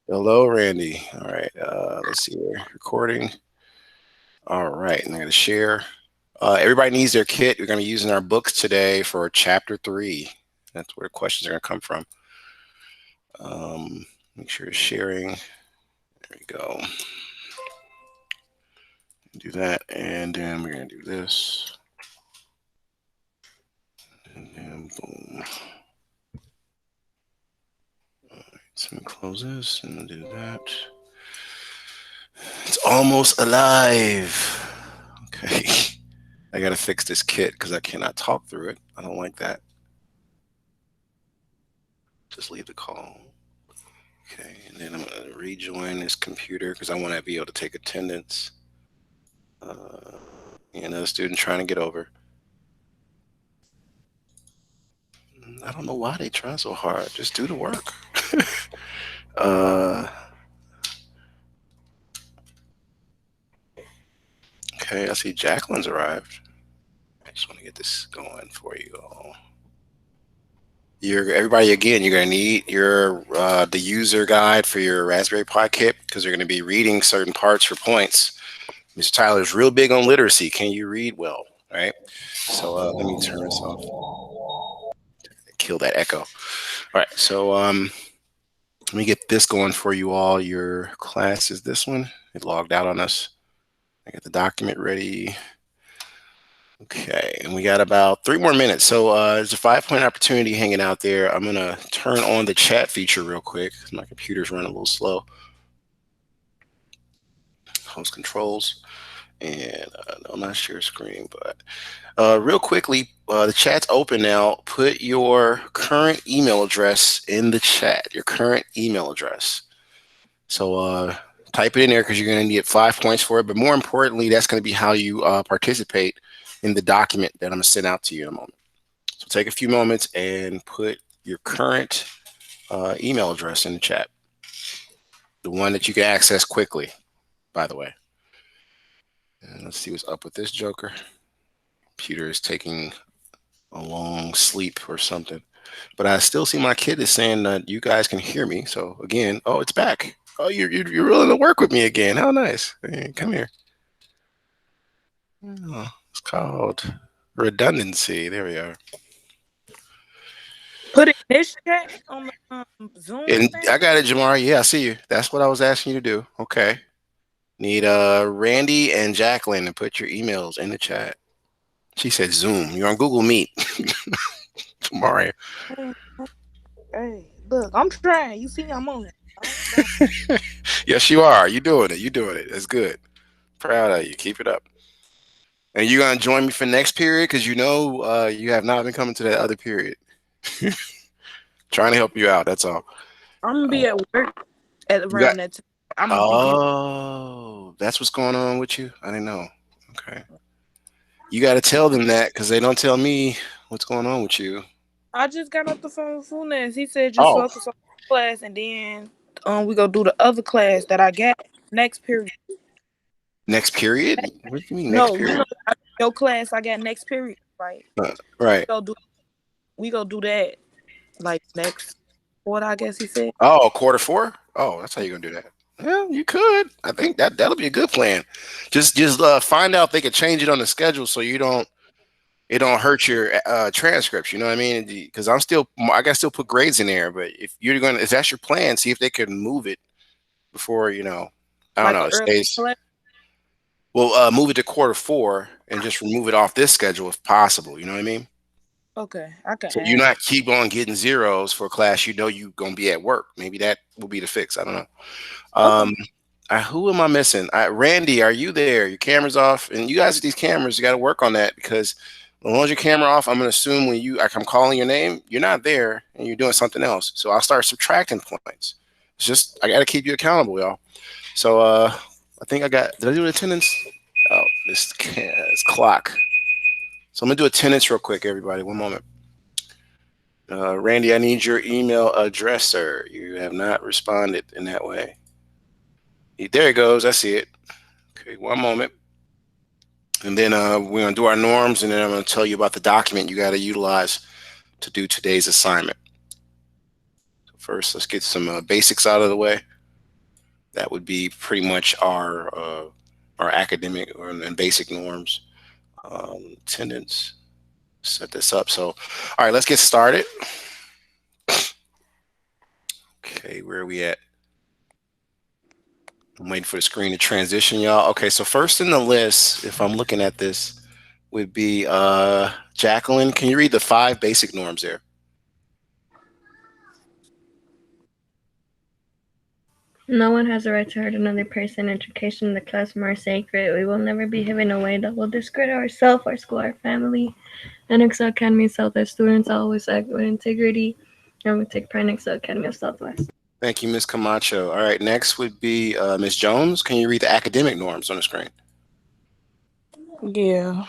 Hello, Randy. All right. Let's see here. Recording. All right. And I'm going to share. Everybody needs their kit. We're going to be using our books today for chapter 3. That's where the questions are going to come from. Make sure you're sharing. There we go. Do that. And then we're going to do this. And then boom. All right. So we close this and do that. It's almost alive. Okay. I got to fix this kit because I cannot talk through it. I don't like that. Just leave the call. Okay, and then I'm going to rejoin this computer because I want to be able to take attendance. Another student trying to get over. I don't know why they try so hard. Just do the work. Okay, I see Jacqueline's arrived. I just want to get this going for you all. Everybody again. You're going to need your the user guide for your Raspberry Pi kit because you're going to be reading certain parts for points. Mr. Tyler's real big on literacy. Can you read well? All right. So let me turn this off. Kill that echo. All right. So let me get this going for you all. Your class is this one. It logged out on us. I got the document ready. Okay, and we got about 3 more minutes. So there's a 5-point opportunity hanging out there. I'm gonna turn on the chat feature real quick. My computer's running a little slow. Host controls, and no, I'm not share screen, but real quickly, the chat's open now. Put your current email address in the chat. Your current email address. So type it in there because you're gonna need 5 points for it. But more importantly, that's gonna be how you participate in the document that I'm gonna send out to you in a moment. So take a few moments and put your current email address in the chat. The one that you can access quickly, by the way. And let's see what's up with this joker. Computer is taking a long sleep or something. But I still see my kid is saying that you guys can hear me. So again, oh, it's back. Oh, you're willing to work with me again. How nice. Hey, come here. Oh, it's called redundancy. There we are. Put it in this chat on the Zoom And thing. I got it, Jamari. Yeah, I see you. That's what I was asking you to do. Okay. Need Randy and Jacqueline to put your emails in the chat. She said Zoom. You're on Google Meet. Jamari. Hey, hey, look, I'm trying. You see, I'm on it. Don't. Yes, you are. You doing it. You doing it. That's good. Proud of you. Keep it up. And you gonna join me for next period because you have not been coming to that other period. Trying to help you out. That's all. I'm gonna Uh, be at work at you got. around that time. I'm gonna be getting. Oh, that's what's going on with you. I didn't know. Okay. You got to tell them that because they don't tell me what's going on with you. I just got off the phone with Funes. He said just Oh, focus on class, and then we go do the other class that I got next period. next period? What do you mean next No, period? your class I got next period, right? Right. Go do we go do that like next quarter, I guess he said. Oh, quarter 4. Oh, that's how you're gonna do that. Well, you could. I think that'll be a good plan. Just find out if they can change it on the schedule so it don't hurt your transcripts. You know what I mean? Because I got still put grades in there. But if that's your plan, see if they can move it before I don't Like know. a It early stays. class. Well, move it to quarter 4 and just remove it off this schedule if possible. You know what I mean? Okay, I can So you ask. not keep on getting zeros for a class you gonna be at work. Maybe that will be the fix. I don't know. Okay. Um, who am I missing? Randy, are you there? Your camera's off, and you guys with these cameras, you got to work on that because as long as your camera off, I'm gonna assume when I'm calling your name, you're not there and you're doing something else. So I'll start subtracting points. It's just I got to keep you accountable, y'all. So I think I got. Did I do attendance? Oh, this clock. So I'm gonna do attendance real quick, everybody. One moment. Randy, I need your email address, sir. You have not responded in that way. There it goes. I see it. Okay, one moment. And then we're going to do our norms, and then I'm going to tell you about the document you got to utilize to do today's assignment. So First, let's get some basics out of the way. That would be pretty much our academic and basic norms. Attendance. Set this up. So, all right, let's get started. Okay, where are we at? I'm waiting for the screen to transition, y'all. Okay, so first in the list, if I'm looking at this, would be Jacqueline. Can you read the five basic norms there? No one has a right to hurt another person. Education in the classroom are sacred. We will never behave in a way that will discredit ourselves, our school, our family. And Excel Academy South, our students always act with integrity, and we take pride in Excel Academy of Southwest. Thank you, Ms. Camacho. All right, next would be Ms. Jones. Can you read the academic norms on the screen? Yeah.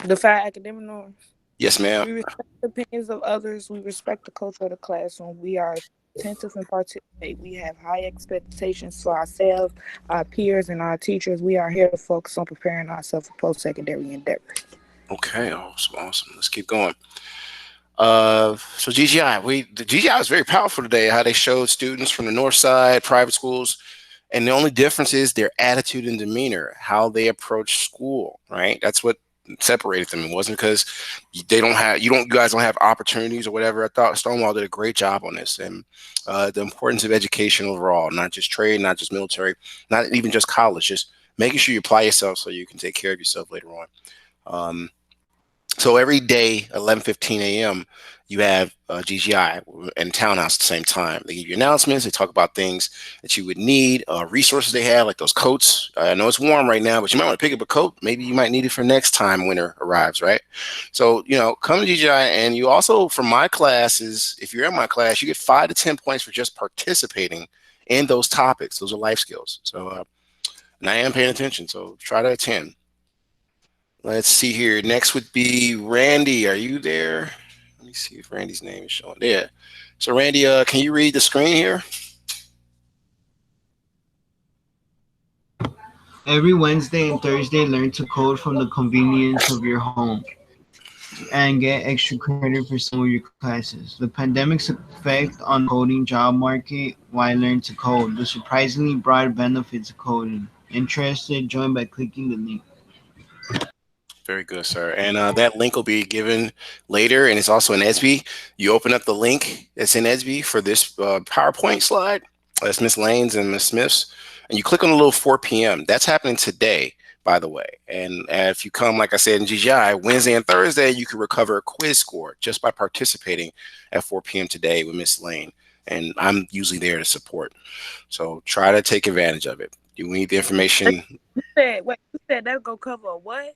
The five academic norms. Yes, ma'am. We respect the opinions of others. We respect the culture of the classroom. We are attentive and participate. We have high expectations for ourselves, our peers, and our teachers. We are here to focus on preparing ourselves for post-secondary endeavors. Okay, awesome, awesome. Let's keep going. So GGI, the GGI was very powerful today. How they showed students from the north side, private schools, and the only difference is their attitude and demeanor, how they approach school. Right, that's what separated them. It wasn't because they don't have you guys don't have opportunities or whatever. I thought Stonewall did a great job on this, and the importance of education overall, not just trade, not just military, not even just college, just making sure you apply yourself so you can take care of yourself later on. Um, so every day, 11:15 a.m., you have GGI and Townhouse at the same time. They give you announcements. They talk about things that you would need, resources they have, like those coats. I know it's warm right now, but you might want to pick up a coat. Maybe you might need it for next time winter arrives, right? So, come to GGI. And you also, for my classes, if you're in my class, you get 5 to 10 points for just participating in those topics. Those are life skills. So, and I am paying attention. So try to attend. Let's see here. Next would be Randy. Are you there? Let me see if Randy's name is showing. There. So Randy, can you read the screen here? Every Wednesday and Thursday, learn to code from the convenience of your home and get extra credit for some of your classes. The pandemic's effect on the coding job market, why learn to code, the surprisingly broad benefits of coding. Interested? Join by clicking the link. Very good, sir. And that link will be given later, and it's also in SB. You open up the link that's in SB for this PowerPoint slide. That's Miss Lane's and Miss Smith's, and you click on the little 4 p.m. That's happening today, by the way. And if you come, like I said, in GGI, Wednesday and Thursday, you can recover a quiz score just by participating at 4 p.m. today with Miss Lane. And I'm usually there to support. So try to take advantage of it. You need the information. You said that go cover a what?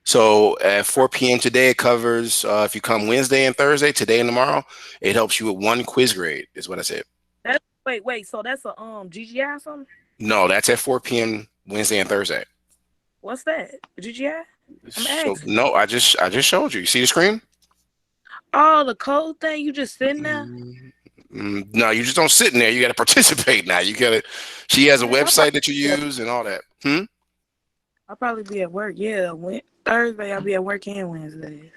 So at 4 p.m. today, it covers, if you come Wednesday and Thursday, today and tomorrow, it helps you with one quiz grade, is what I said. Wait. So that's a GGI or something? No, that's at 4 p.m. Wednesday and Thursday. What's that? GGI? I'm So asking. no, I just showed you. You see the screen? Oh, the code thing. You just sitting there. No, you just don't sit in there. You got to participate now. You got to. She has a Man, website that you use and all that. I'll probably be at work. Yeah, Thursday I'll be at work and Wednesdays.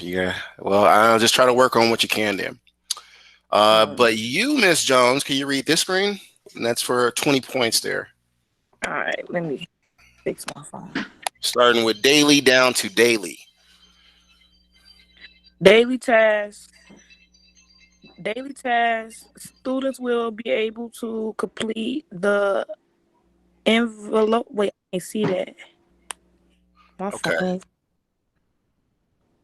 Yeah. Well, I'll just try to work on what you can then. But you, Miss Jones, can you read this screen? And that's for 20 points there. All right, let me fix my phone. Starting with daily down to daily. Daily tasks. Daily tasks. Students will be able to complete the envelope. Wait, I can't see that. My Okay. phone.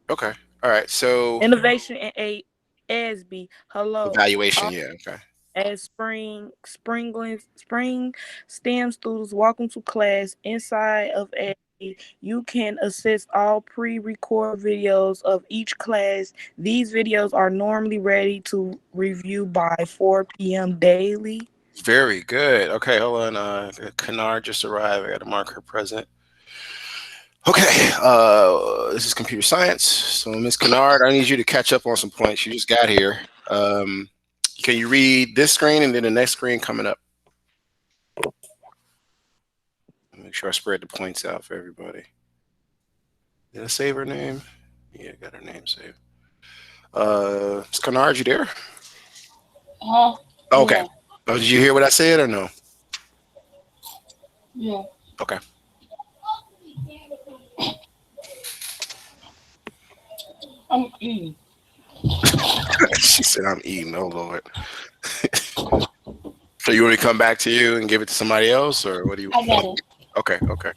Okay. All right. So Innovation and a ASB. Hello. evaluation. Yeah. Okay. As spring STEM students, welcome to class. Inside of a you can assist all pre-record videos of each class. These videos are normally ready to review by 4 p.m. daily. Very good. Okay. Hold on. Kennard just arrived. I got to mark her present. Okay. This is computer science. So Miss Kennard, I need you to catch up on some points. You just got here. Can you read this screen and then the next screen coming up? Make sure I spread the points out for everybody. Did I save her name? Yeah, I got her name saved. Miss Kennard, you there? Huh? Okay. Yeah. Oh, did you hear what I said or no? Yeah. Okay. I'm eating. She said I'm eating. Oh Lord. So you want me to come back to you and give it to somebody else, or what do you? I got it. Okay. Okay.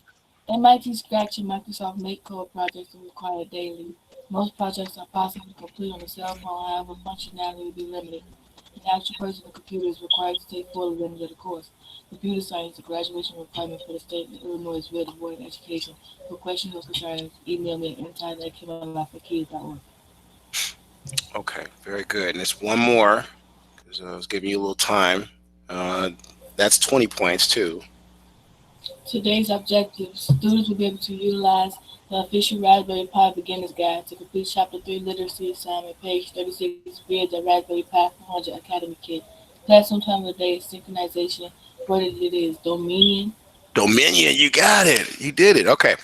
MIT Scratch and Microsoft Make code projects are required daily. Most projects are possible to complete on a cell phone, however, functionality will be limited. An actual personal computer is required to take full advantage of the course. Computer science is a graduation requirement for the state of Illinois' Red Board of Education. For questions or concerns, email me at anytime@kimalife@kids.org. Okay. Very good. And it's one more because I was giving you a little time. Uh, that's 20 points too. Today's objectives. Students will be able to utilize the official Raspberry Pi Beginner's Guide to complete Chapter 3 Literacy Assignment, page 36 via the Raspberry Pi 400 Academy Kit. Classroom time of the day is synchronization. What it is, Dominion. Dominion. You got it. You did it. Okay.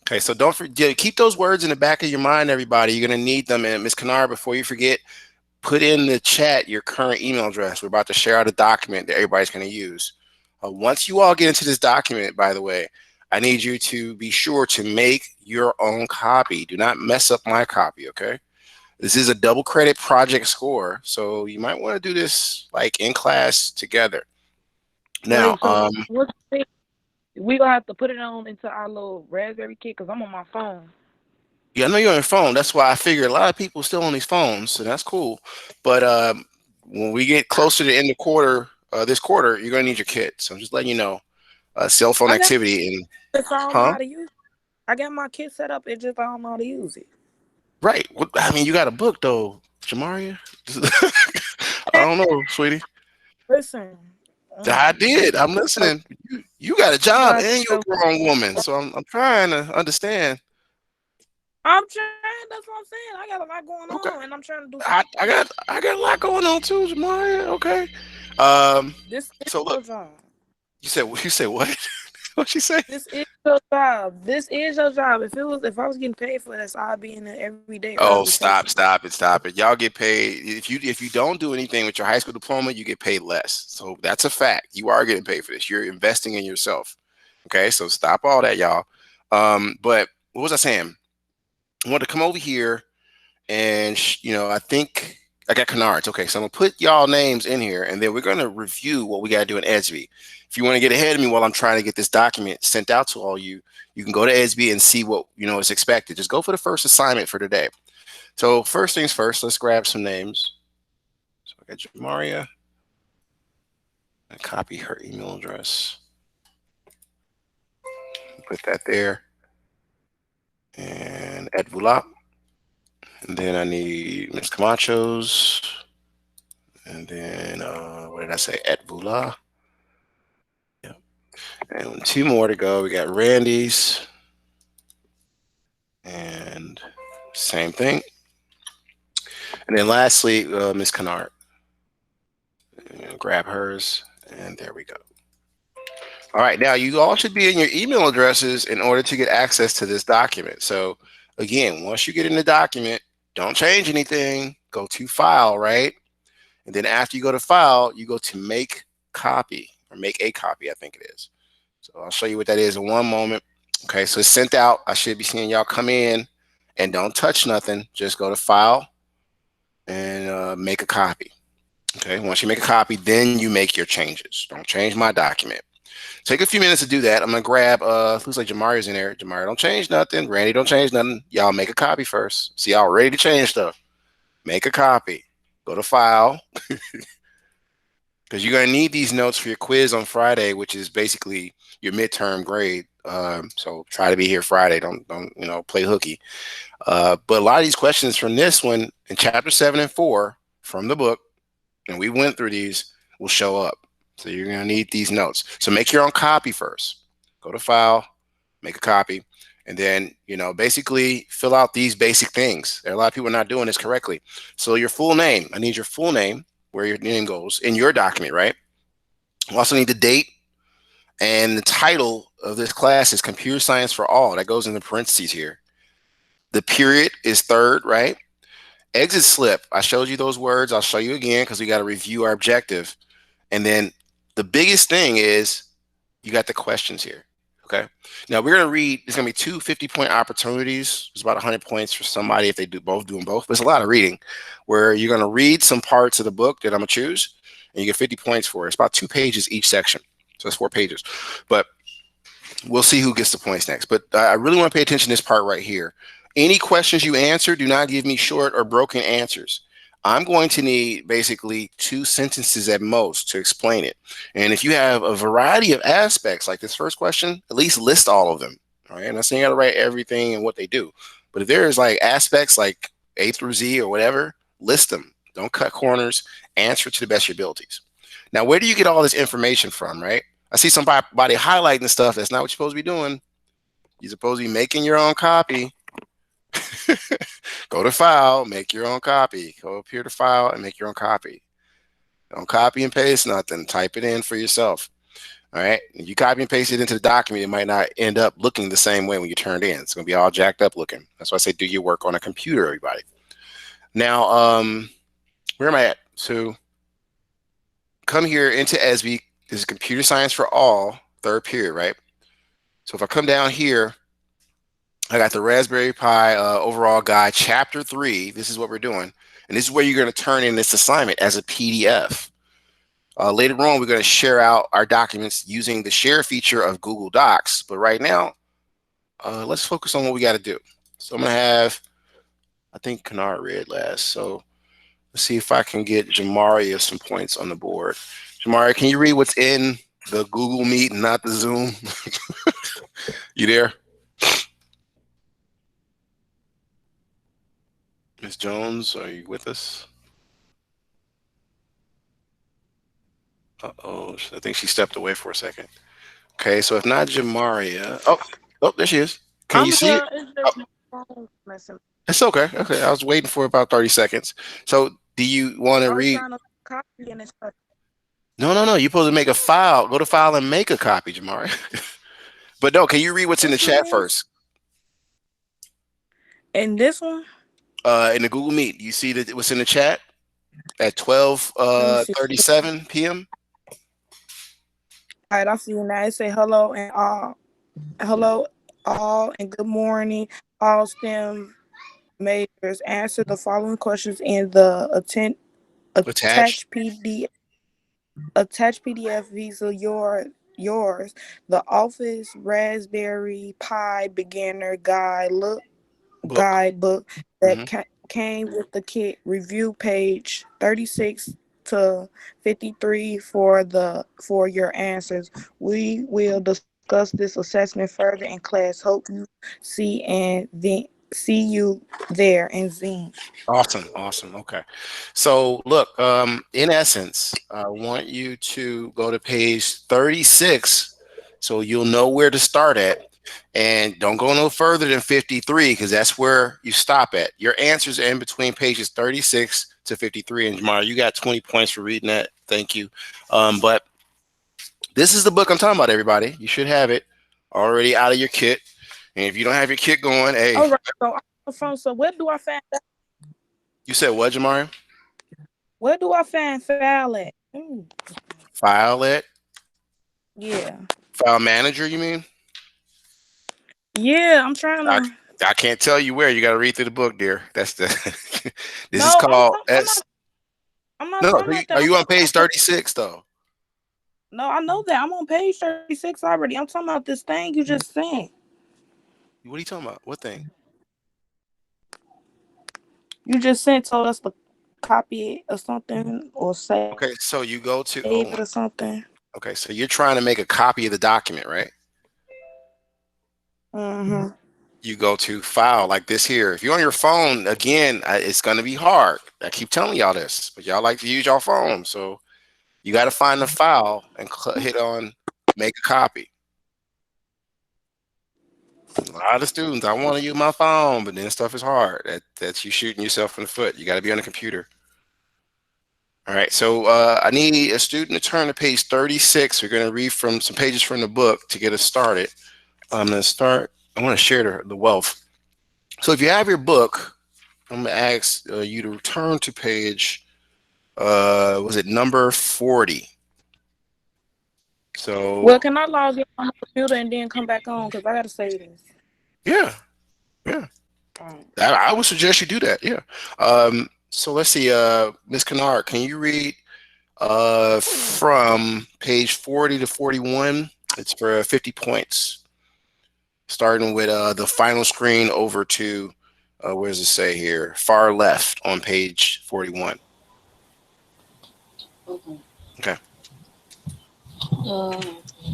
Okay. So don't forget. Keep those words in the back of your mind, everybody. You're gonna need them. And Miss Kennard, before you forget, put in the chat your current email address. We're about to share out a document that everybody's going to use. Once you all get into this document, by the way, I need you to be sure to make your own copy. Do not mess up my copy, okay? This is a double credit project score, so you might want to do this like in class together. Now, Wait, so what you think? We gonna have to put it on into our little Raspberry kit because I'm on my phone. yeah, I know you're on your phone. That's why I figured a lot of people still on these phones, so that's cool. But when we get closer to the end of quarter, this quarter, you're gonna need your kit. So I'm just letting you know. Cell phone I got activity and it, so I don't know huh? how to use it. I got my kit set up. It just I don't know how to use it. Right. What, I mean, you got a book though, Jamaria. I don't know, sweetie. Listen, I did. you I'm listening. You got a you job gonna have and you're to. a grown woman, so I'm trying to understand. I'm trying. That's what I'm saying. I got a lot going Okay. on, and I'm trying to do something. I got a lot going on too, Jamaria. Okay. This is So your look, job. you said what? What she say? This is your job. This is your job. If I was getting paid for this, I'd be in there every day early Oh, taking. stop it. Y'all get paid if you don't do anything with your high school diploma, you get paid less. So that's a fact. You are getting paid for this. You're investing in yourself. Okay, so stop all that, y'all. But what was I saying? I want to come over here and I think I got canards. Okay, so I'm gonna put y'all names in here, and then we're gonna review what we gotta do in ESB. If you want to get ahead of me while I'm trying to get this document sent out to all you, you can go to ESB and see what is expected. Just go for the first assignment for today. So first things first, let's grab some names. So I got Jamaria. I copy her email address. Put that there. And Ed Vulap. And then I need Miss Camacho's. And then what did I say? Ed Vula. Yep. And two more to go. We got Randy's. And same thing. And then lastly, Miss Kennard. Grab hers. And there we go. All right, now you all should be in your email addresses in order to get access to this document. So again, once you get in the document, don't change anything. Go to file, right? And then after you go to file, you go to make copy or make a copy, I think it is. So I'll show you what that is in one moment. Okay, so it's sent out. I should be seeing y'all come in and don't touch nothing. Just go to file and make a copy. Okay, once you make a copy, then you make your changes. Don't change my document. Take a few minutes to do that. I'm gonna grab looks like Jamari's in there. Jamari, don't change nothing. Randy, don't change nothing. Y'all make a copy first. See, y'all ready to change stuff. Make a copy. Go to file. Because you're gonna need these notes for your quiz on Friday, which is basically your midterm grade. So try to be here Friday. Don't play hooky. But a lot of these questions from this one in chapter 7 and 4 from the book, and we went through these, will show up. So you're gonna need these notes. So make your own copy first. Go to file, make a copy, and then basically fill out these basic things. There are a lot of people not doing this correctly. So your full name. I need your full name, where your name goes in your document, right? We also need the date, and the title of this class is Computer Science for All. That goes in the parentheses here. The period is third, right? Exit slip. I showed you those words. I'll show you again because we got to review our objective. And then the biggest thing is you got the questions here. Okay. Now we're going to read, there's going to be two 50-point opportunities. It's about 100 points for somebody if they do both, doing both. But it's a lot of reading where you're going to read some parts of the book that I'm going to choose and you get 50 points for it. It's about 2 pages each section. So it's 4 pages. But we'll see who gets the points next. But I really want to pay attention to this part right here. Any questions you answer, do not give me short or broken answers. I'm going to need basically 2 sentences at most to explain it. And if you have a variety of aspects like this first question, at least list all of them. All right. And I'm saying you got to write everything and what they do. But if there's like aspects like A through Z or whatever, list them. Don't cut corners. Answer to the best of your abilities. Now, where do you get all this information from, right? I see somebody highlighting stuff. That's not what you're supposed to be doing. You're supposed to be making your own copy. Go to file, make your own copy. Go up here to file and make your own copy. Don't copy and paste nothing. Type it in for yourself. All right. If you copy and paste it into the document, it might not end up looking the same way when you turn it in. It's going to be all jacked up looking. That's why I say do your work on a computer, everybody. Now, where am I at? So come here into ESB. This is computer science for all, third period, right? So if I come down here, I got the Raspberry Pi overall guide, chapter 3. This is what we're doing. And this is where you're going to turn in this assignment as a PDF. Later on, we're going to share out our documents using the share feature of Google Docs. But right now, let's focus on what we got to do. So I'm going to have, I think Kennard read last. So let's see if I can get Jamaria some points on the board. Jamaria, can you read what's in the Google Meet and not the Zoom? You there? Ms. Jones, are you with us? Uh-oh, I think she stepped away for a second. Okay, so if not Jamaria, oh, there she is. Can you I'm see it? here. It's Oh, just my phone messing. it's okay. Okay, I was waiting for about 30 seconds. So do you want to I was read? trying to copy and it's stuff. No. You're supposed to make a file. Go to file and make a copy, Jamaria. But no, can you read what's in the What you chat mean? first? And this one, In the Google Meet, you see that what's in the chat at 12 let me see. 37 p.m. All right, I see you now. It say hello all, and good morning, all STEM majors. Answer the following questions in the Attached. attached PDF visa yours. The Office Raspberry Pi Beginner Book. guidebook Hmm. that came with the kit. Review page 36 to 53 for your answers. We will discuss this assessment further in class. Hope you see and then see you there and Zine. Awesome. Okay. So look, in essence, I want you to go to page 36 so you'll know where to start at. And don't go no further than 53 because that's where you stop at. Your answers are in between pages 36 to 53. And Jamar, you got 20 points for reading that. Thank you. But this is the book I'm talking about, everybody. You should have it already out of your kit. And if you don't have your kit going, hey, All right, so I'm on the phone. So where do I find that? you said what, Jamar? Where do I find file at? File it. Yeah. File manager, you mean? Yeah, I'm trying I, to. I can't tell you where. You got to read through the book, dear. That's the. This is No, called S. I'm not No, talking about that. are I'm you on talking page about 36 though? no, I know that. I'm on page 36 already. I'm talking about this thing you just sent. What are you talking about? What thing? You just sent told us to copy it or something or save it Okay, or so you go to. something. Hold on. Okay, so you're trying to make a copy of the document, right? Mm-hmm. You go to file like this here. If you're on your phone, again, it's going to be hard. I keep telling y'all this, but y'all like to use your phone, so you got to find the file and hit on make a copy. A lot of students, I want to use my phone, but then stuff is hard. That's you shooting yourself in the foot. You got to be on the computer. All right, so I need a student to turn to page 36. We're going to read from some pages from the book to get us started. I'm going to start. I want to share the wealth. So if you have your book, I'm gonna ask you to return to page. Was it number 40? Well, So can I log in on my computer and then come back on? Because I got to say this. yeah, yeah. Alright. I would suggest you do that. Yeah. So let's see. Miss Kennard, can you read from page 40 to 41? It's for 50 points, starting with the final screen over to where does it say here? Far left on page 41. Okay. Okay. Uh,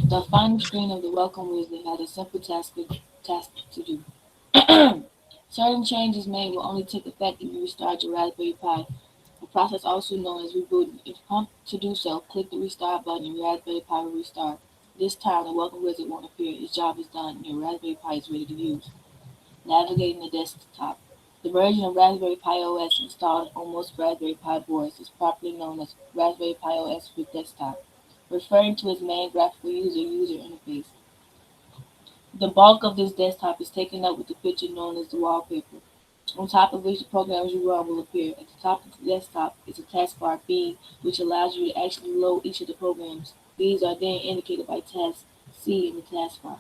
the final screen of the welcome wizard had a simple task to do. Certain changes made will only take effect if you restart your Raspberry Pi, a process also known as rebooting. If prompted to do so, click the restart button and your Raspberry Pi will restart. This time, the welcome wizard won't appear. Its job is done and your Raspberry Pi is ready to use. Navigating the desktop. The version of Raspberry Pi OS installed on most Raspberry Pi boards is properly known as Raspberry Pi OS for Desktop, referring to its main graphical user interface. The bulk of this desktop is taken up with the picture known as the wallpaper, on top of which the programs you run will appear. At the top of the desktop is a taskbar B, which allows you to actually load each of the programs. These are then indicated by task C in the taskbar.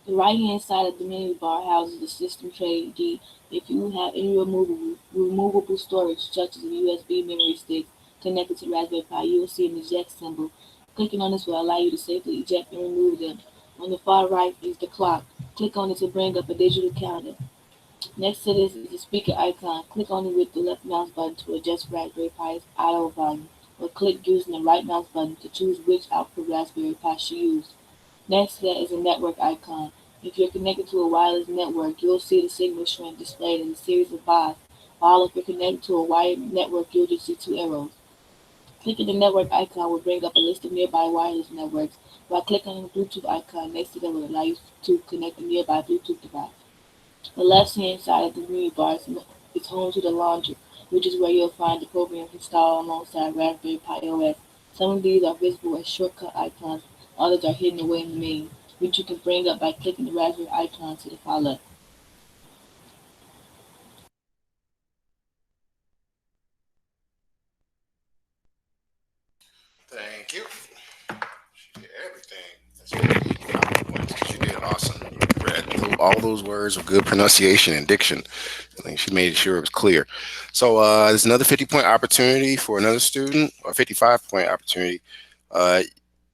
The right-hand side of the menu bar houses the system tray D. If you have any removable storage, such as a USB memory stick connected to Raspberry Pi, you will see an eject symbol. Clicking on this will allow you to safely eject and remove them. On the far right is the clock. Click on it to bring up a digital calendar. Next to this is the speaker icon. Click on it with the left mouse button to adjust Raspberry Pi's audio volume, or click using the right mouse button to choose which output Raspberry Pi should use. Next to that is a network icon. If you're connected to a wireless network, you'll see the signal strength displayed in a series of bars, while if you're connected to a wired network, you'll just see two arrows. Clicking the network icon will bring up a list of nearby wireless networks, while clicking on the Bluetooth icon next to them will allow you to connect a nearby Bluetooth device. The left-hand side of the menu bar is home to the launcher, which is where you'll find the programs installed alongside Raspberry Pi OS. Some of these are visible as shortcut icons, others are hidden away in the menu, which you can bring up by clicking the Raspberry icon to the far left. Thank you. She did everything. That's 50 points. She did awesome. You read all those words with good pronunciation and diction. I think she made sure it was clear. So there's another 50-point opportunity for another student, or 55-point opportunity. Uh,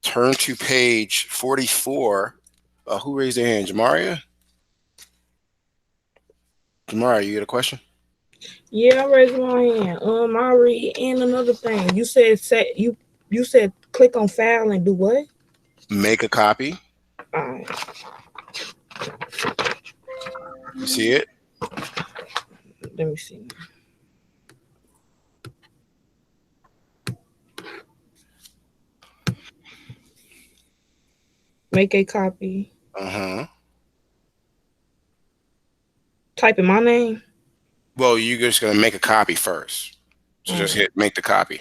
turn to page 44. Who raised their hand? Jamaria? Jamaria, you got a question? Yeah, I raised my hand. I read and another thing. You said you said click on file and do what? Make a copy. Alright, You see it? let me see. Make a copy. Uh-huh. Type in my name. Well, you're just going to make a copy first. So just Alright, hit make the copy.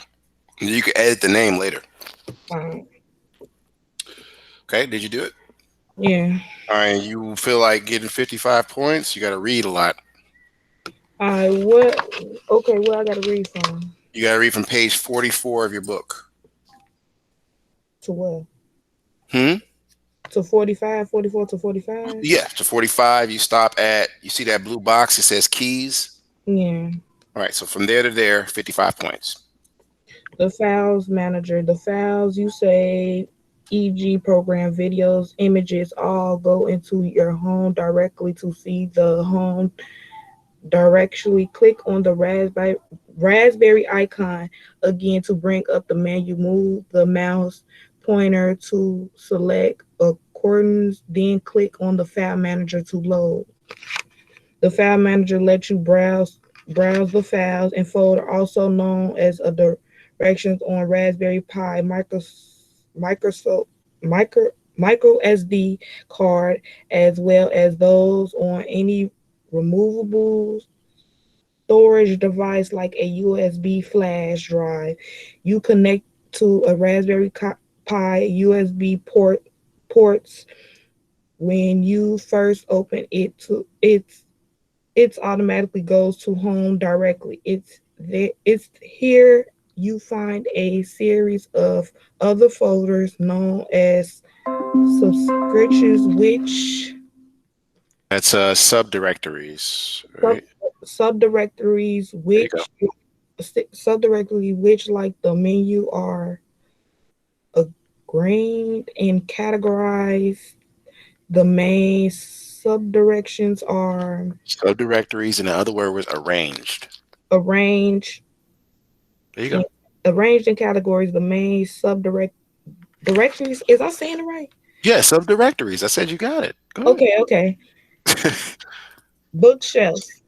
You can edit the name later. alright. Okay, did you do it? Yeah. All right, you feel like getting 55 points, you got to read a lot. Alright, what? Okay, where I gotta read from? You got to read from page 44 of your book. To what? Hmm? To 45, 44 to 45? Yeah, to 45, you stop at, you see that blue box, it says keys. Yeah. All right, so from there to there, 55 points. The files manager. The files you say, e.g., program, videos, images, all go into your home directly. To see the home directory, click on the raspberry icon again to bring up the menu. Move the mouse pointer to select accordance, then click on the file manager to load. The file manager lets you browse the files and folder, also known as a directions on Raspberry Pi, Microsoft micro SD card, as well as those on any removable storage device like a USB flash drive. You connect to a Pi USB ports when you first open it to its It's automatically goes to home directly. It's there. It's here. You find a series of other folders known as subscriptions, which That's subdirectories, sub, right? subdirectories, There you go. like the menu are arranged and categorized. The main subdirections are Subdirectories, and the other word was arranged. arranged There you and go. arranged in categories. The main subdirect directories. Is I saying it right? Yeah, subdirectories. I said you got it. Go Okay, okay. Bookshelves.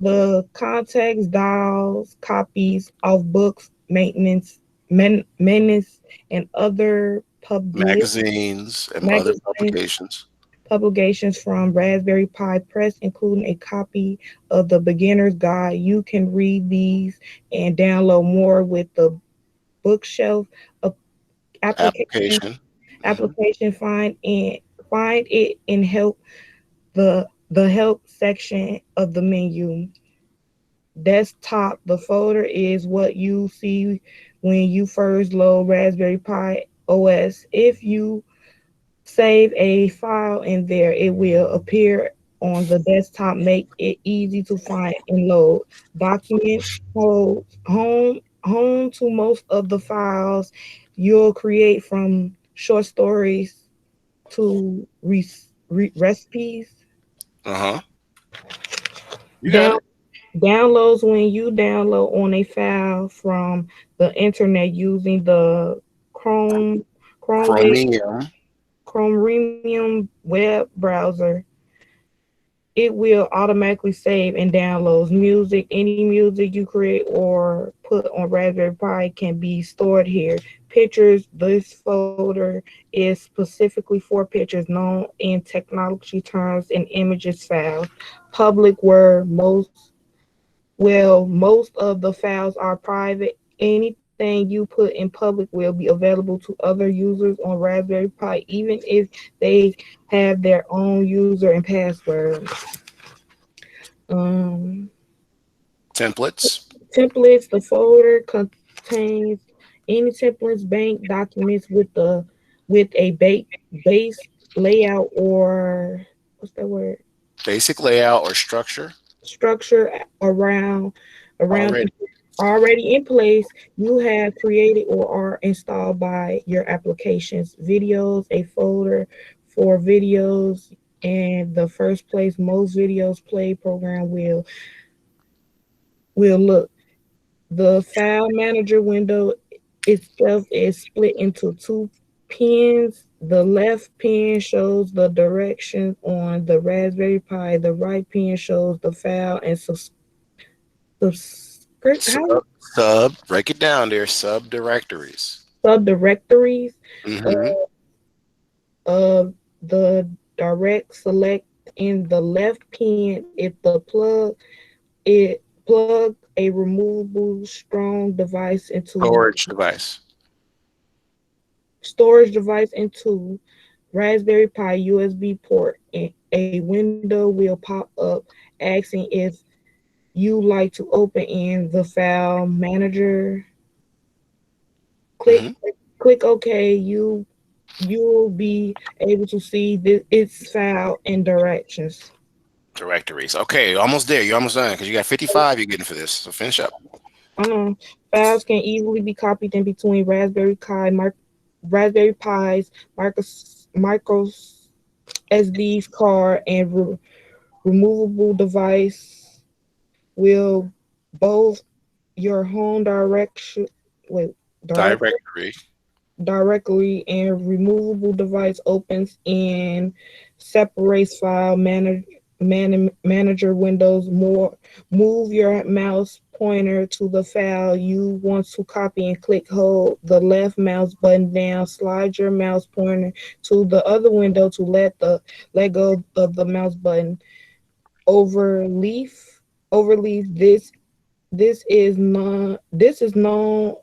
The context dials copies of books, maintenance, and other Magazines and other magazines publications. publications from Raspberry Pi Press, including a copy of the Beginner's Guide. You can read these and download more with the bookshelf application. Application. Hmm. Application find it and help the help section of the menu. Desktop, the folder is what you see when you first load Raspberry Pi OS. If you save a file in there, it will appear on the desktop, make it easy to find and load. Documents holds home to most of the files you'll create, from short stories to recipes. Uh-huh. You got Down it. Downloads, when you download on a file from the internet using the Chrome Chrome web Chromium. Chromium web browser, it will automatically save and downloads music. Any music you create or put on Raspberry Pi can be stored here. Pictures, this folder is specifically for pictures, known in technology terms and images files. Public, where most of the files are private. Anything you put in public will be available to other users on Raspberry Pi, even if they have their own user and password. Um, Templates. Templates, the folder contains any templates, bank documents with a base layout, or what's that word? Basic layout or structure. Structure around Already. already in place. You have created or are installed by your applications. Videos, a folder for videos, and the first place most videos play program will look. The file manager window itself is split into two pins. The left pin shows the direction on the Raspberry Pi. The right pin shows the file and subscript Sub, how break it down there. Subdirectories. subdirectories Mm-hmm. of, of the direct select in the left pin. If the plug a removable strong device into Storage device. storage device into Raspberry Pi USB port, and a window will pop up asking if you like to open in the file manager. Click Mm-hmm. click OK. You'll be able to see its file and directions. Directories. Okay, almost there. You're almost done because you got 55 you're getting for this. So finish up. Files can easily be copied in between Raspberry Pis, micro SD's card, and removable device will both your home direction wait direct Directory. directly, and removable device opens and separates file manager windows. More Move your mouse pointer to the file you want to copy and click hold the left mouse button down. Slide your mouse pointer to the other window to let go of the mouse button. Overleaf this is known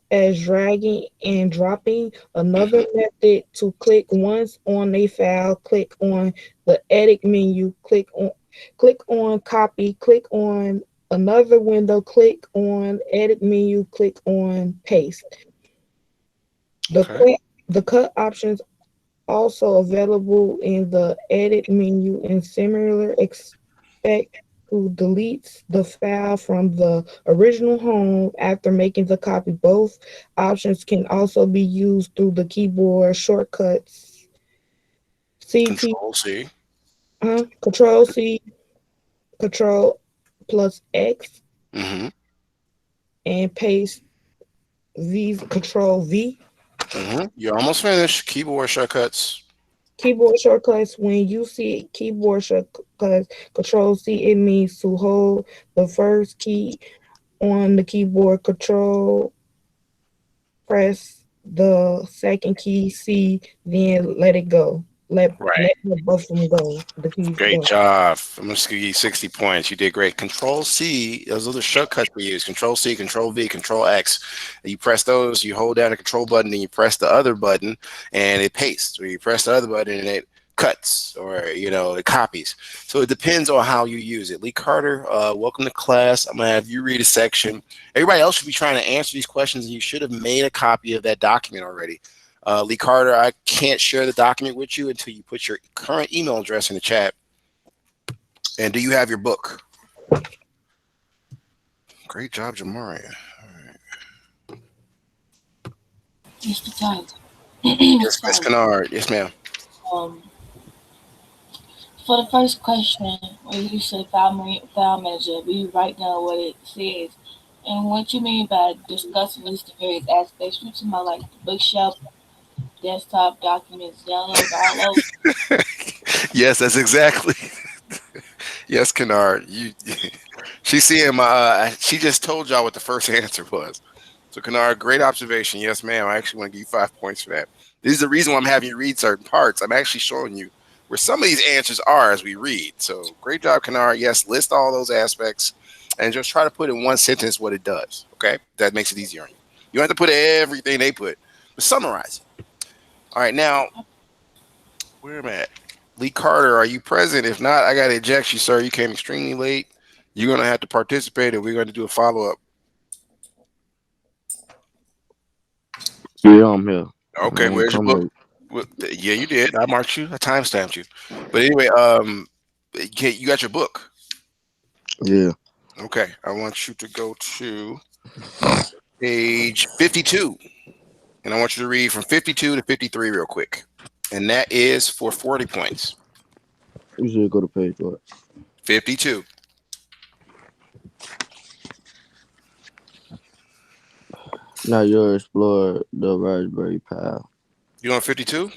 as dragging and dropping. Mm-hmm. Another method to click once on a file, click on the edit menu, Click on copy, click on another window, click on edit menu, click on paste. The Okay. cut options also available in the edit menu and similar expect to delete the file from the original home after making the copy. Both options can also be used through the keyboard shortcuts CT, Control C. Control C, Control plus X, Mm-hmm. and paste these Control V. Mm-hmm. You're almost finished. Keyboard shortcuts. Keyboard shortcuts, when you see keyboard shortcuts, Control C, it means to hold the first key on the keyboard. Control, press the second key, C, then let it go. Right. Let both of them go. The keys Great go. job. I'm going to give you 60 points. You did great. Control C, those are the shortcuts we use. Control C, Control V, Control X. You press those, you hold down the control button, then you press the other button and it pastes. Or you press the other button and it cuts or, it copies. So it depends on how you use it. Lee Carter, welcome to class. I'm going to have you read a section. Everybody else should be trying to answer these questions and you should have made a copy of that document already. Lee Carter, I can't share the document with you until you put your current email address in the chat. And do you have your book? Great job, Jamaria. Mr. Tyler. Yes, Mr. Miss Tyler. Kennard. Yes, ma'am. Um, for the first question, when you say file manager, will you write down what it says? And what you mean by discuss and list the various aspects? You talking about like the bookshelf, desktop, documents, downloads, all those? Yes, that's exactly. Yes, Kennard. She's seeing my. She just told y'all what the first answer was. So, Kennard, great observation. Yes, ma'am. I actually want to give you 5 points for that. This is the reason why I'm having you read certain parts. I'm actually showing you where some of these answers are as we read. So, great job, Kennard. Yes, list all those aspects and just try to put in one sentence what it does. Okay, that makes it easier on you. You don't have to put everything they put, but summarize it. All right, now where am I at? Lee Carter, are you present? If not, I got to eject you, sir. You came extremely late. You're going to have to participate, and we're going to do a follow up. Yeah, I'm here. Okay, I ain't where's your come book? late. Yeah, you did. I marked you. I timestamped you. But anyway, you got your book. Yeah. Okay, I want you to go to page 52, and I want you to read from 52 to 53 real quick, and that is for 40 points. You should go to page what? 52. Now you explore the Raspberry Pi. You on 52?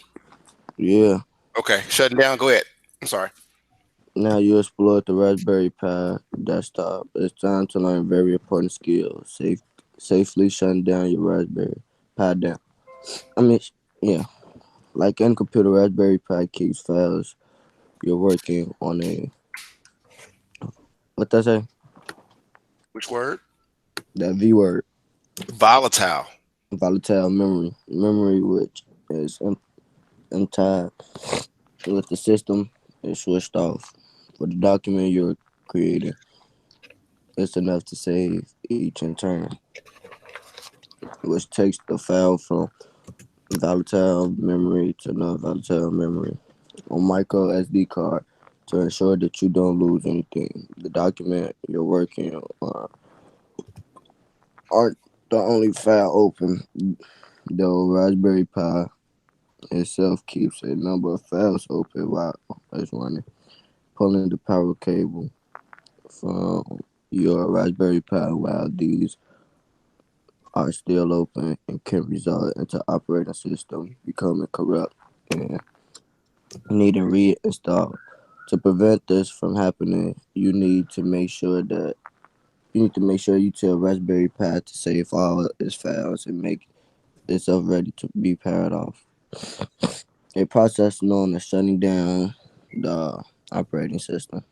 Yeah. Okay, shutting down. Go ahead. I'm sorry. Now you explore the Raspberry Pi desktop. It's time to learn very important skills. Safely shutting down your Raspberry Pi down. I mean, yeah. Like any computer, Raspberry Pi keeps files. You're working on a what does that say? Which word? That V word. Volatile. Volatile memory. Memory which is untied with the system is switched off. For the document you're creating, it's enough to save each in turn, which takes the file from volatile memory to non-volatile memory on micro SD card to ensure that you don't lose anything. The document you're working on aren't the only file open. The Raspberry Pi itself keeps a number of files open while it's running. Pulling the power cable from your Raspberry Pi while these are still open and can result into operating system becoming corrupt and needing reinstalled. To prevent this from happening, you need to make sure you tell Raspberry Pi to save all its files and make itself ready to be powered off. A process known as shutting down the operating system.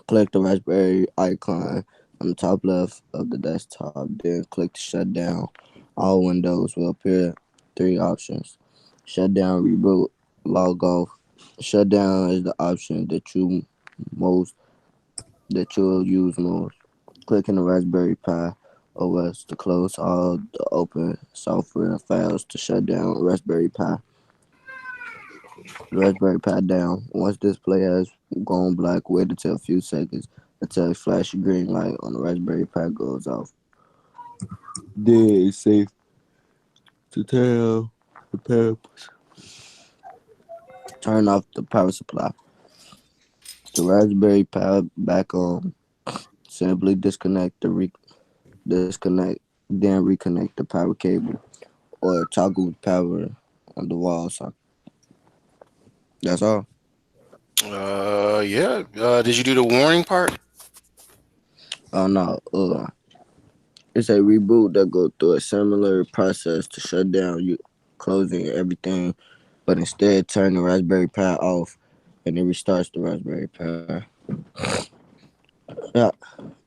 Click the Raspberry icon on the top left of the desktop, then click to shut down. All windows will appear. Three options: shut down, reboot, log off. Shutdown is the option that you most that you'll use most. Click in the Raspberry Pi OS to close all the open software files to shut down Raspberry Pi down. Once display has gone black, wait until a few seconds until a flash green light on the Raspberry Pi goes off. Then it's safe to the power, turn off the power supply. The Raspberry Pi back on. Simply disconnect, then reconnect the power cable or toggle the power on the wall socket. That's all. Yeah. Did you do the warning part? Oh no, it's a reboot that go through a similar process to shut down you closing everything, but instead turn the Raspberry Pi off and it restarts the Raspberry Pi. Yeah,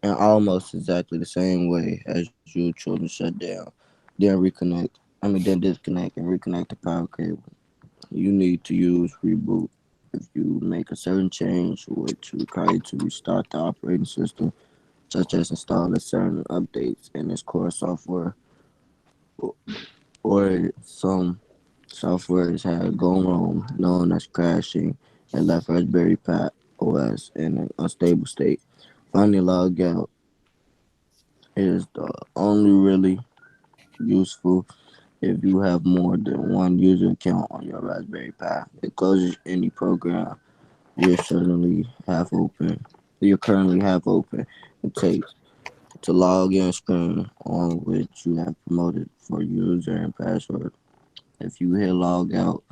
in almost exactly the same way as you choose to shut down, then reconnect. Then disconnect and reconnect the power cable. You need to use reboot if you make a certain change which require you to restart the operating system, such as installing certain updates in its core software, or some softwares have gone wrong, known as crashing, and left Raspberry Pi OS in an unstable state. Finally, log out is the only really useful if you have more than one user account on your Raspberry Pi. It closes any program you're certainly have open. You currently have open. It takes to log in screen on which you have promoted for user and password. If you hit log out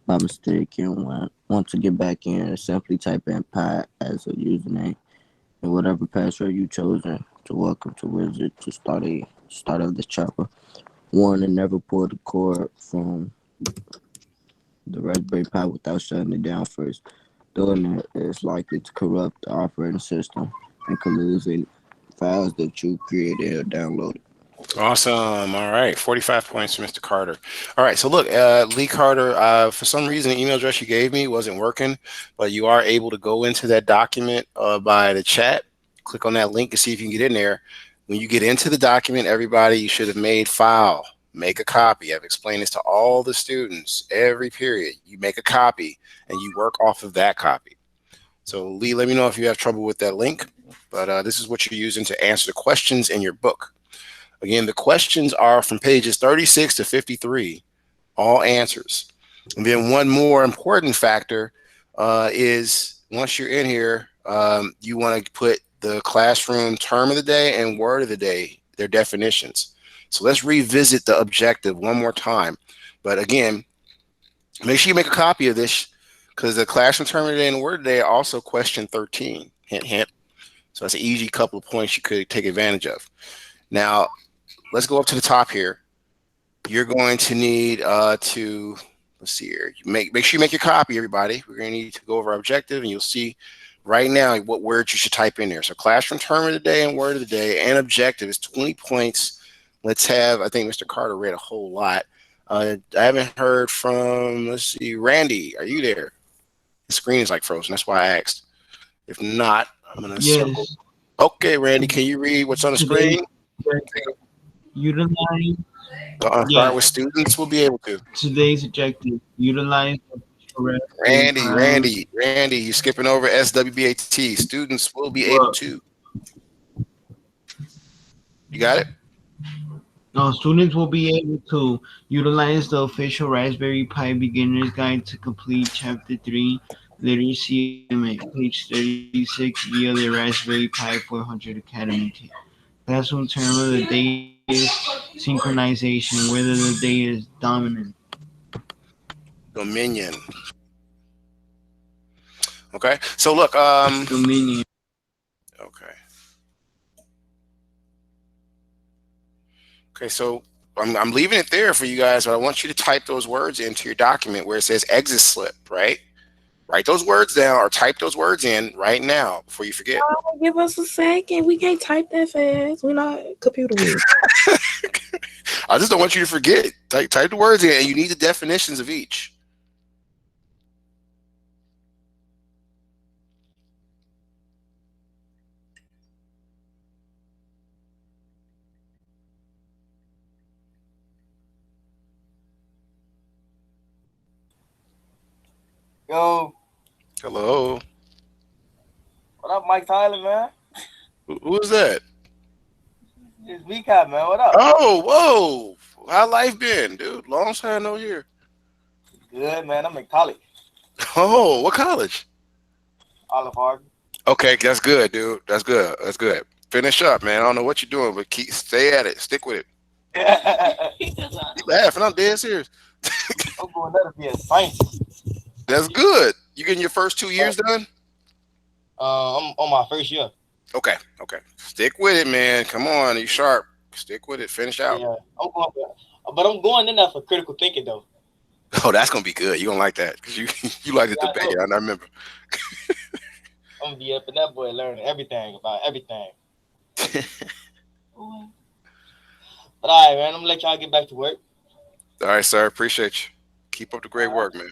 by mistake and want to get back in, simply type in pi as a username and whatever password you chosen to welcome to wizard to start of the chopper. Warn and never pull the cord from the Raspberry Pi without shutting it down first. Doing it is likely to corrupt the operating system and could lose any files that you created or downloaded. Awesome. All right. 45 points for Mr. Carter. All right. So look, Lee Carter, for some reason, the email address you gave me wasn't working, but you are able to go into that document by the chat. Click on that link to see if you can get in there. When you get into the document, everybody, you should have made file, make a copy. I've explained this to all the students every period. You make a copy and you work off of that copy. So Lee, let me know if you have trouble with that link, but this is what you're using to answer the questions in your book. Again, the questions are from pages 36 to 53, all answers. And then one more important factor is once you're in here, you want to put the classroom term of the day and word of the day, their definitions. So let's revisit the objective one more time. But again, make sure you make a copy of this because the classroom term of the day and word of the day are also question 13. Hint, hint. So that's an easy couple of points you could take advantage of. Now, let's go up to the top here. You're going to need to let's see here. You make sure you make your copy, everybody. We're going to need to go over our objective, and you'll see right now what words you should type in there. So classroom term of the day and word of the day and objective is 20 points. Let's have, I think Mr. Carter read a whole lot. I haven't heard from, let's see, Randy. Are you there? The screen is like frozen. That's why I asked. If not, I'm going to circle. Yes. Okay, Randy, can you read what's on the Today, screen? utilize. Start with Yes. students. We'll be able to. Today's objective: utilize the Raspberry Randy, Pi. Randy, Randy, you're skipping over SWBAT. Students will be able Well, to. You got it? no, students will be able to utilize the official Raspberry Pi Beginner's Guide to complete Chapter 3 Literacy Assignment, page 36, via the Raspberry Pi 400 Academy kit. Classroom term of the day is synchronization, whether the day is dominant. Dominion. Okay. So look, Dominion. okay. Okay, so I'm leaving it there for you guys, but I want you to type those words into your document where it says exit slip, right? Write those words down or type those words in right now before you forget. Oh, give us a second. We can't type that fast. We're not computer whiz. I just don't want you to forget. Type the words in, and you need the definitions of each. Yo, Hello. what up, Mike Tyler, man? Who is that? It's VCAP, man. What up? Oh, whoa. How life been, dude? Long time no here. Good, man. I'm in college. Oh, what college? Olive Hardy. Okay, that's good, dude. That's good. That's good. Finish up, man. I don't know what you're doing, but keep stay at it. Stick with it. You laughing? I'm dead serious. I'm going there to be a scientist. That's good. You getting your first 2 years done? I'm on my first year. Okay, okay. Stick with it, man. Come on, you sharp. Stick with it. Finish out. Yeah, but I'm going in there for critical thinking though. Oh, that's gonna be good. You're gonna like that because you you like to Yeah, I debate. know. I remember. I'm gonna be up in that boy learning everything about everything. But all right, man. I'm gonna let y'all get back to work. All right, sir. Appreciate you. Keep up the great All right. work, man.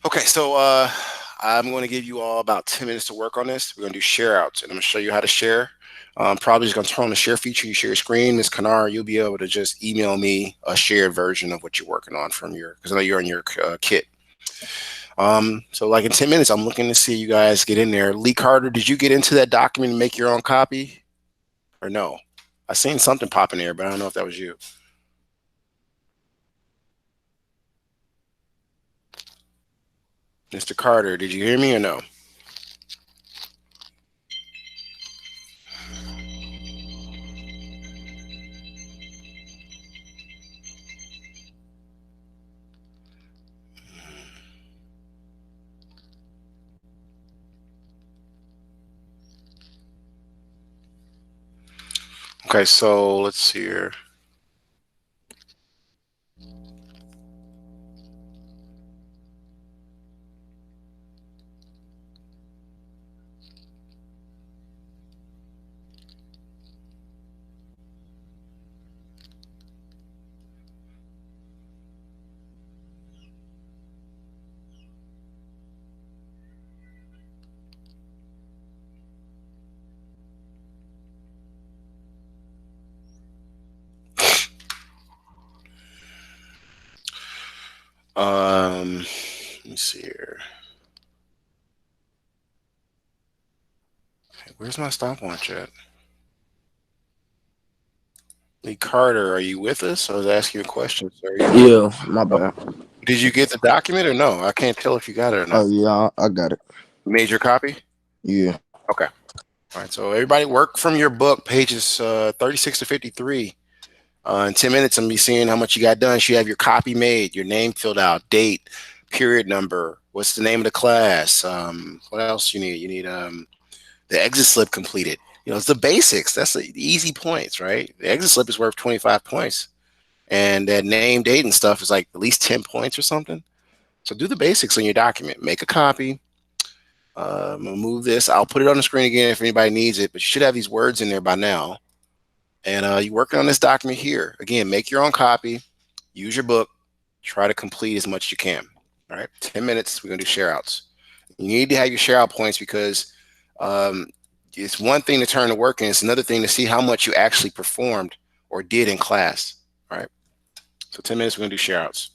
Okay, so I'm going to give you all about 10 minutes to work on this. We're going to do share outs, and I'm going to show you how to share. Probably just going to turn on the share feature. You share your screen, Miss Kanar. You'll be able to just email me a shared version of what you're working on from your, because I know you're in your kit. So like in 10 minutes, I'm looking to see you guys get in there. Lee Carter, did you get into that document and make your own copy or no? I seen something pop in there, but I don't know if that was you. Mr. Carter, did you hear me or no? Okay, so let's see here. Let me see here. Where's my stopwatch at? Lee Carter, are you with us? I was asking you a question, sir. Are you with us? Yeah, my Oh, bad. did you get the document or no? I can't tell if you got it or Oh not. yeah, I got it. You made your copy? Yeah. Okay. All right. So everybody work from your book, pages 36 to 53. In 10 minutes, I'm going to be seeing how much you got done. So you have your copy made, your name filled out, date, period number, what's the name of the class, what else you need? You need the exit slip completed. You know, it's the basics. That's the easy points, right? The exit slip is worth 25 points. And that name, date, and stuff is like at least 10 points or something. So do the basics on your document. Make a copy. I'm gonna move this. I'll put it on the screen again if anybody needs it, but you should have these words in there by now. And you're working on this document here. Again, make your own copy. Use your book. Try to complete as much as you can. All right, 10 minutes. We're gonna do share outs. You need to have your share out points because um, it's one thing to turn to work and it's another thing to see how much you actually performed or did in class. All right. So 10 minutes, we're gonna do share outs.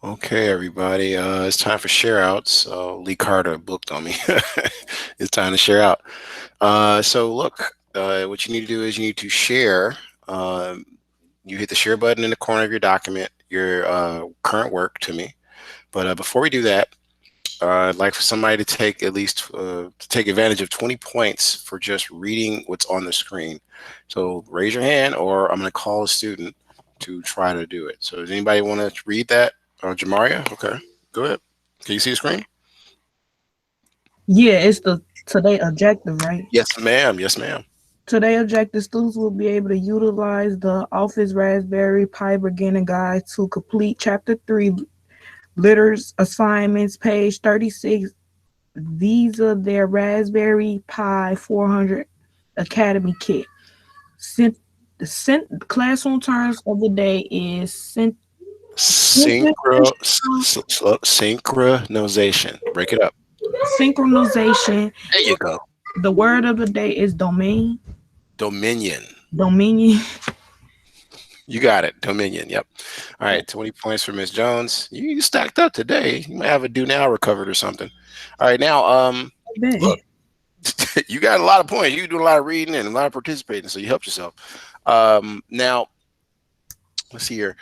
Okay, everybody. It's time for share outs. So Lee Carter booked on me. It's time to share out. So look, what you need to do is you need to share. Um, you hit the share button in the corner of your document, your current work to me. But before we do that, I'd like for somebody to take at least to take advantage of 20 points for just reading what's on the screen. So raise your hand, or I'm going to call a student to try to do it. So does anybody want to read that? Jamaria? Okay, go ahead. Can you see the screen? Yeah, it's the today objective, right? Yes, ma'am. Yes, ma'am. Today objective students will be able to utilize the Office Raspberry Pi beginner guide to complete chapter 3 litters assignments page 36. These are their Raspberry Pi 400 Academy kit. Sent the classroom terms of the day is Synchronization. Break it up. synchronization. There you go. The word of the day is domain. Dominion. Dominion. You got it. Dominion. Yep. All right. 20 points for Miss Jones. You stacked up today. You might have a do now recovered or something. All right. Now, look, you got a lot of points. You do a lot of reading and a lot of participating, so you helped yourself. Now, let's see here.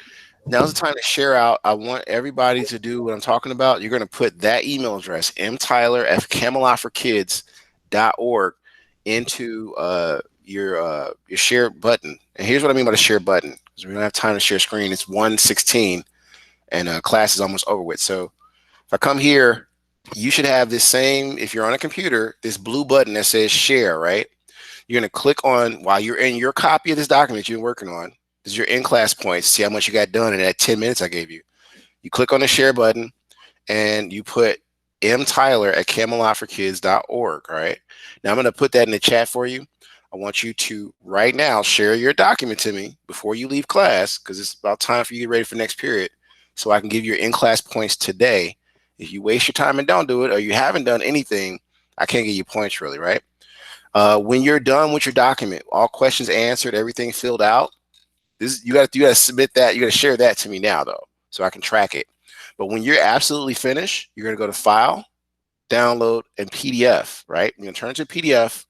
Now's the time to share out. I want everybody to do what I'm talking about. You're going to put that email address, mtyler@camelotforkids.org, into your share button. And here's what I mean by the share button, because we don't have time to share screen. It's 1:16, and class is almost over with. So if I come here, you should have this same, if you're on a computer, this blue button that says share, right? You're going to click on, while you're in your copy of this document you've been working on, this is your in-class points. See how much you got done in that 10 minutes I gave you. You click on the share button and you put mtyler@camelotforkids.org. All right. Now I'm going to put that in the chat for you. I want you to right now share your document to me before you leave class, because it's about time for you to get ready for next period, so I can give you your in-class points today. If you waste your time and don't do it, or you haven't done anything, I can't give you points really, right? When you're done with your document, all questions answered, everything filled out, this you got to submit that. You got to share that to me now though, so I can track it. But when you're absolutely finished, you're gonna go to File, Download, and PDF. Right? You're gonna turn it to PDF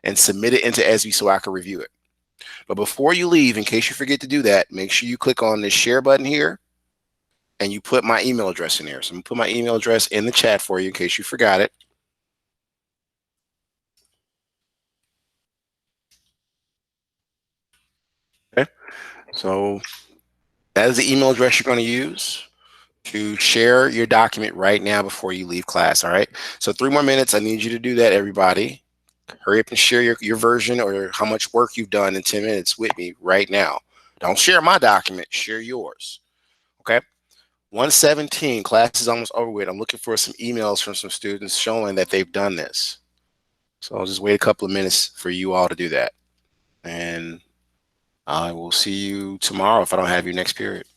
and submit it into ESB so I can review it. But before you leave, in case you forget to do that, make sure you click on this share button here and you put my email address in there. So I'm gonna put my email address in the chat for you in case you forgot it. Okay. So that is the email address you're going to use to share your document right now before you leave class. All right. So 3 more minutes. I need you to do that, everybody. Hurry up and share your version or how much work you've done in 10 minutes with me right now. Don't share my document, share yours. Okay. 1:17, class is almost over with. I'm looking for some emails from some students showing that they've done this. So I'll just wait a couple of minutes for you all to do that. And I will see you tomorrow if I don't have you next period.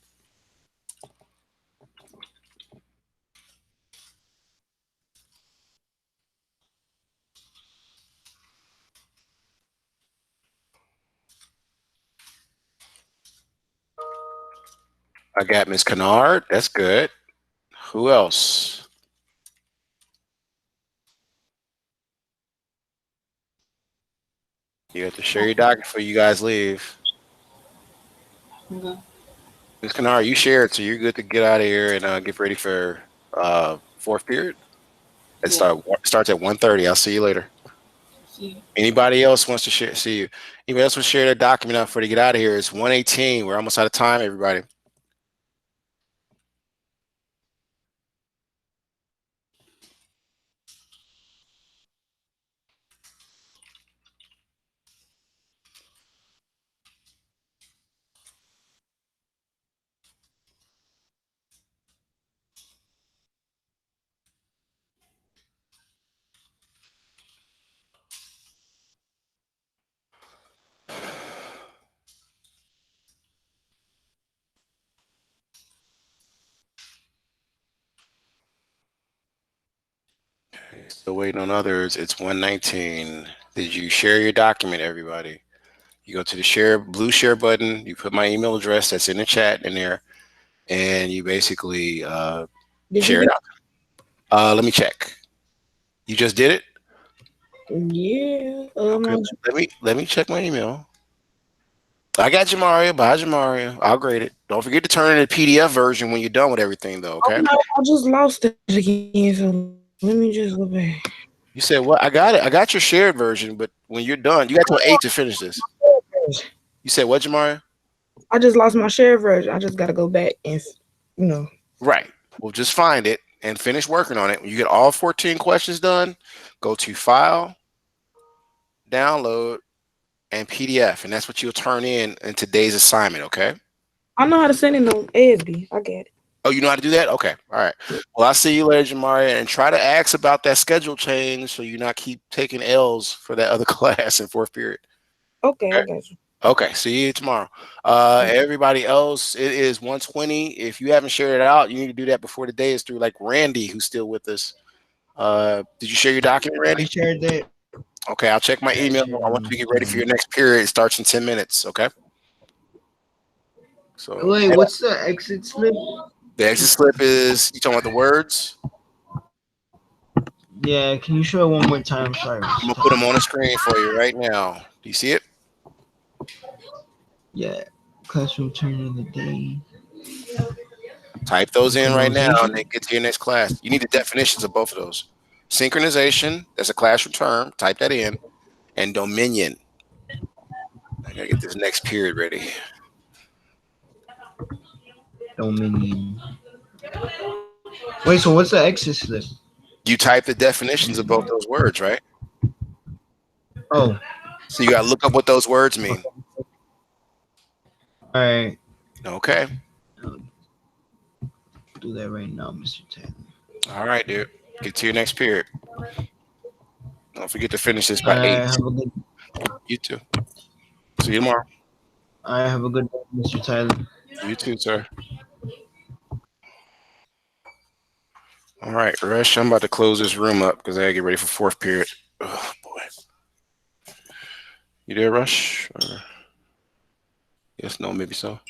I got Miss Kennard. That's good. Who else? You have to share your document before you guys leave. Okay. Miss Kennard, you shared, so you're good to get out of here and get ready for fourth period. It Yeah. starts at 1:30. I'll see you later. See. Anybody else wants to share? See you. Anybody else wants to share their document out before they get out of here? It's 1:18. We're almost out of time, everybody. Still waiting on others. It's 1:19. Did you share your document, everybody? You go to the blue share button. You put my email address that's in the chat in there. and you basically Did you share it get? out. Let me check. You just did it? Yeah. Okay. Let me check my email. I got Jamaria. Bye, Jamaria. I'll grade it. Don't forget to turn in a PDF version when you're done with everything, though. Oh Okay. no, I just lost it again. So let me just go back. You said what? I got it. I got your shared version, but when you're done, you got till 8 to finish this. You said what, Jamaria? I just lost my share version. I just gotta go back and, you know. Right. Well, just find it and finish working on it. When you get all 14 questions done, go to File, Download, and PDF, and that's what you'll turn in today's assignment. Okay. I know how to send it on ASB. I get it. Oh, you know how to do that? Okay. All right. Well, I'll see you later, Jamaria, and try to ask about that schedule change so you not keep taking L's for that other class in fourth period. Okay, I Okay. got you. Okay. See you tomorrow. Everybody else, it is 1:20. If you haven't shared it out, you need to do that before the day is through. Like Randy, who's still with us. Did you share your document, I Randy? shared it. Okay, I'll check my Yeah, I email. shared I it, want you to Mr. get ready for Tyler. your next period. It starts in 10 minutes. Okay. So Wait, what's the exit slip? the exit slip is you talking about the words. Yeah, can you show it one more time? Sorry, I'm Mr. gonna put them Tyler. on the screen for you right now. Do you see it? Yeah, classroom turn of the day. Type those in right now and Synchronization. then get to your next class. You need the definitions of both of those. Synchronization, that's a classroom term. Type that in. And dominion. I gotta get this next period ready. Dominion. Wait, so what's the exit slip? You type the definitions of both those words, right? Oh, So you gotta look up what those words mean. okay. All right. Okay. I'll do that right now, Mr. Taylor. All right, dude. Get to your next period. Don't forget to finish this All by right. 8. Have a good. You too. See you tomorrow. All right. Have a good day, Mr. Tyler. You too, sir. All right, Rush. I'm about to close this room up because I gotta get ready for fourth period. Oh boy. You there, Rush? Or yes, no, maybe so.